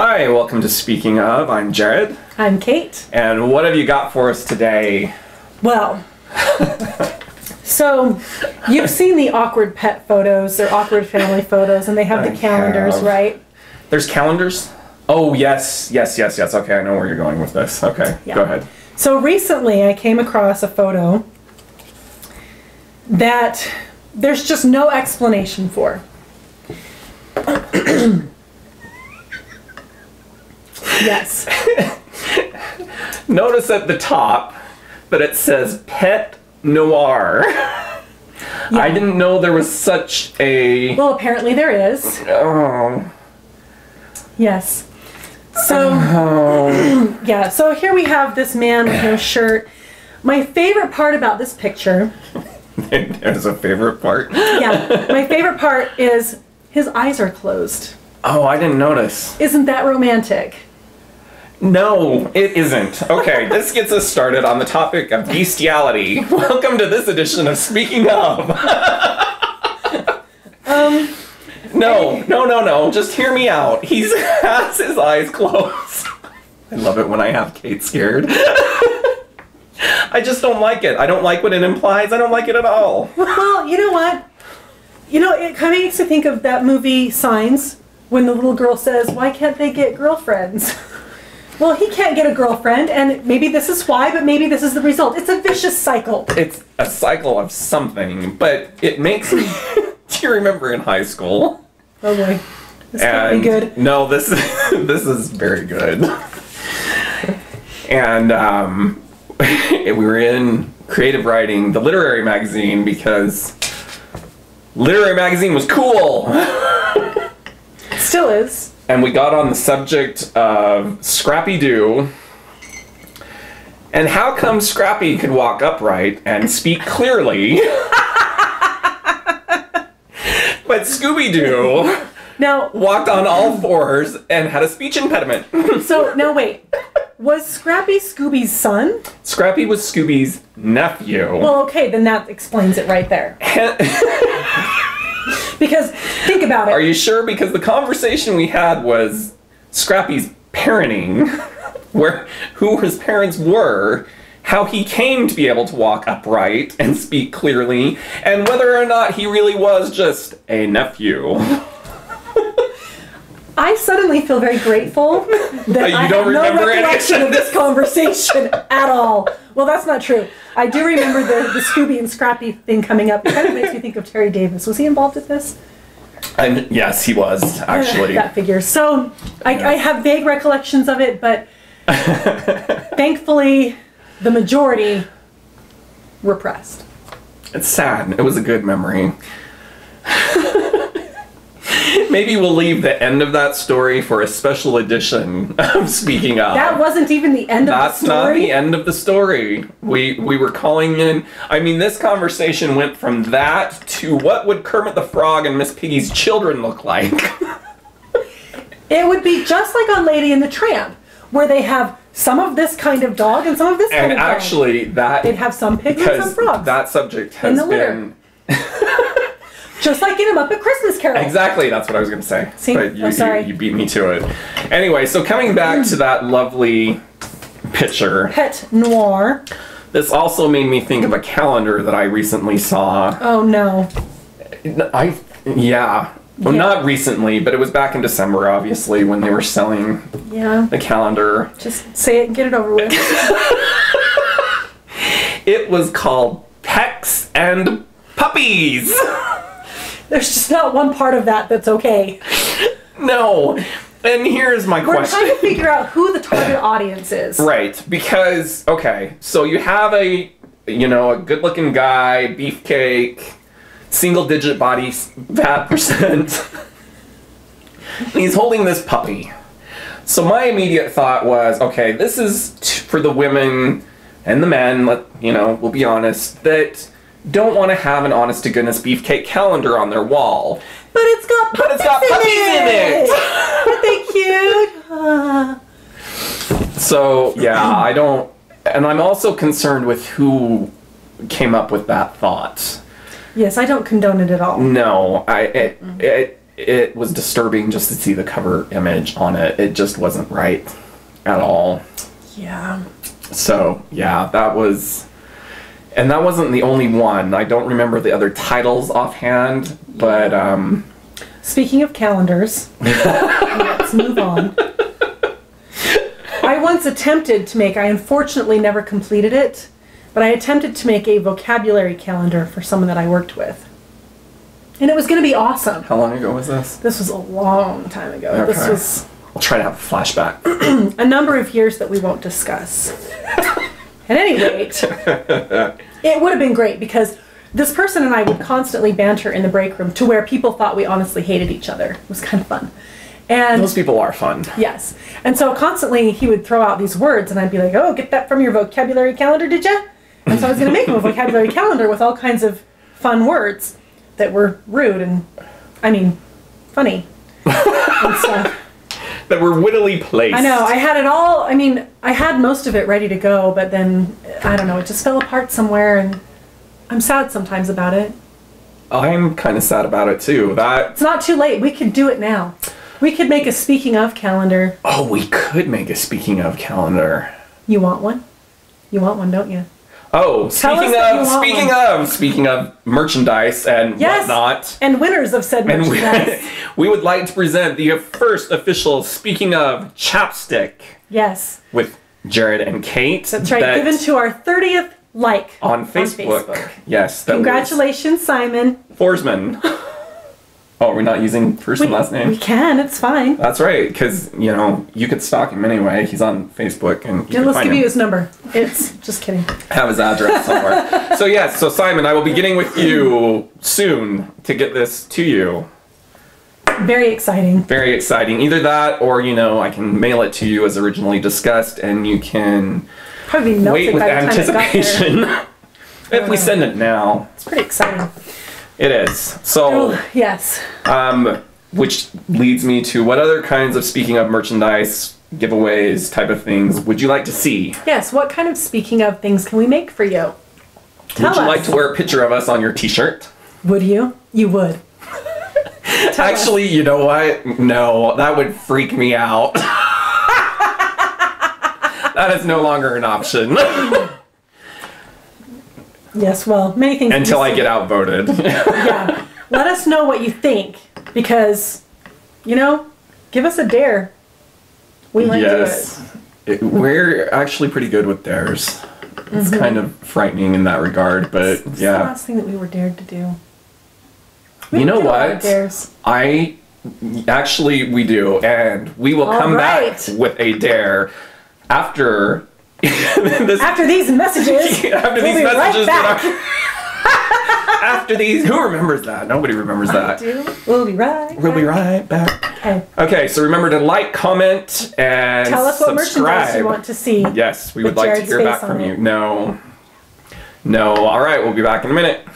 Hi, welcome to Speaking Of. I'm Jared. I'm Kate. And what have you got for us today? Well, so you've seen the awkward pet photos, they're awkward family photos, and they have the calendars, right? There's calendars? Oh, yes. Okay, I know where you're going with this. Okay, Yeah. Go ahead. So recently I came across a photo that there's just no explanation for. Yes. Notice at the top that it says Pet Noir. Yeah. I didn't know there was such a... Well, apparently there is. Oh. Yes. So, yeah, so here we have this man with no shirt. My favorite part about this picture... There's a favorite part? Yeah, my favorite part is his eyes are closed. Oh, I didn't notice. Isn't that romantic? No, it isn't. Okay, this gets us started on the topic of bestiality. Welcome to this edition of Speaking Of. No. Just hear me out. He has his eyes closed. I love it when I have Kate scared. I just don't like it. I don't like what it implies. I don't like it at all. Well, you know what? You know, it kind of makes me think of that movie Signs, when the little girl says, why can't they get girlfriends? Well, he can't get a girlfriend, and maybe this is why, but maybe this is the result. It's a vicious cycle. It's a cycle of something, but it makes me... Do you remember in high school? Oh boy. This can't be good. No, this is very good. And we were in creative writing, the literary magazine, because literary magazine was cool. Still is. And we got on the subject of Scrappy-Doo. And how come Scrappy could walk upright and speak clearly, but Scooby-Doo Now, walked on all fours and had a speech impediment? so, now wait. Was Scrappy Scooby's son? Scrappy was Scooby's nephew. Well, okay, then that explains it right there. Because, think about it. Are you sure? Because the conversation we had was Scrappy's parenting, who his parents were, how he came to be able to walk upright and speak clearly, and whether or not he really was just a nephew. I suddenly feel very grateful that I have no recollection of this conversation at all. Well, that's not true. I do remember the Scooby and Scrappy thing coming up. It kind of makes me think of Terry Davis. Was he involved with this? And yes, he was, actually. That figures. So, I have vague recollections of it, but thankfully, the majority repressed. It's sad. It was a good memory. Maybe we'll leave the end of that story for a special edition of Speaking Of. That wasn't even the end of the story? That's not the end of the story. We were calling in... I mean, this conversation went from that to what would Kermit the Frog and Miss Piggy's children look like? It would be just like on Lady and the Tramp, where they have some of this kind of dog and some of this kind of dog. And actually, they'd have some pigs and some frogs. That subject has been... Just like in a Muppet Christmas Carol. Exactly, that's what I was going to say. See? But sorry. You beat me to it. Anyway, so coming back to that lovely picture. Pet Noir. This also made me think of a calendar that I recently saw. Oh, no. Yeah. Well, not recently, but it was back in December, obviously, when they were selling the calendar. Just say it and get it over with. It was called Pics and Puppies. There's just not one part of that that's okay. No. And here's my question. We're trying to figure out who the target audience is. Right. Because, okay, so you have a good-looking guy, beefcake, single-digit body fat percent. He's holding this puppy. So my immediate thought was, okay, this is for the women and the men, we'll be honest, that don't want to have an honest-to-goodness beefcake calendar on their wall. But it's got puppies, Aren't they cute? So, yeah, I don't... And I'm also concerned with who came up with that thought. Yes, I don't condone it at all. No, it was disturbing just to see the cover image on it. It just wasn't right at all. Yeah. So, yeah, that was... And that wasn't the only one. I don't remember the other titles offhand, but... Speaking of calendars, let's move on. I once attempted to make, I unfortunately never completed it, but I attempted to make a vocabulary calendar for someone that I worked with. And it was going to be awesome. How long ago was this? This was a long time ago. Okay. This was... I'll try to have a flashback. a number of years that we won't discuss. At any rate, it would have been great because this person and I would constantly banter in the break room to where people thought we honestly hated each other. It was kind of fun. And those people are fun. Yes. And so constantly he would throw out these words and I'd be like, oh, get that from your vocabulary calendar, did ya? And so I was going to make him a vocabulary calendar with all kinds of fun words that were rude and, I mean, funny and stuff. That were wittily placed. I know. I had it all. I mean, I had most of it ready to go, but then, I don't know, it just fell apart somewhere, and I'm sad sometimes about it. I'm kind of sad about it, too. It's not too late. We could do it now. We could make a speaking of calendar. Oh, we could make a speaking of calendar. You want one? You want one, don't you? Oh, speaking of merchandise and whatnot. And winners of said merchandise. We would like to present the first official Speaking of chapstick. Yes. With Jared and Kate. That's right. Given to our 30th like on Facebook. Yes. Congratulations, Simon Forsman. Oh, we're not using first and last name? We can, it's fine. That's right, because, you know, you could stalk him anyway. He's on Facebook and you let's give you his number. It's just kidding. Have his address somewhere. So Simon, I will be getting with you soon to get this to you. Very exciting. Very exciting. Either that or, you know, I can mail it to you as originally discussed and you can probably wait with anticipation. If we send it now. It's pretty exciting. It is. So, yes. Which leads me to what other kinds of speaking of merchandise, giveaways, type of things would you like to see? Yes, what kind of speaking of things can we make for you? Would you like to wear a picture of us on your t-shirt? Would you? You would. Actually, you know what? No, that would freak me out. That is no longer an option. Yes, well, many things. Until I get outvoted. Yeah. Let us know what you think. Because, you know, give us a dare. We might do it. We're actually pretty good with dares. It's kind of frightening in that regard, but What's yeah. the last thing that we were dared to do? You know what? Dares. We do, and we will come back with a dare after after these messages. After these, who remembers that? Nobody remembers that. I do. We'll be right back. Okay, so remember to like, comment, and tell us what subscribe. Merchandise you want to see. Yes, we would like to hear back from you. No. All right, we'll be back in a minute.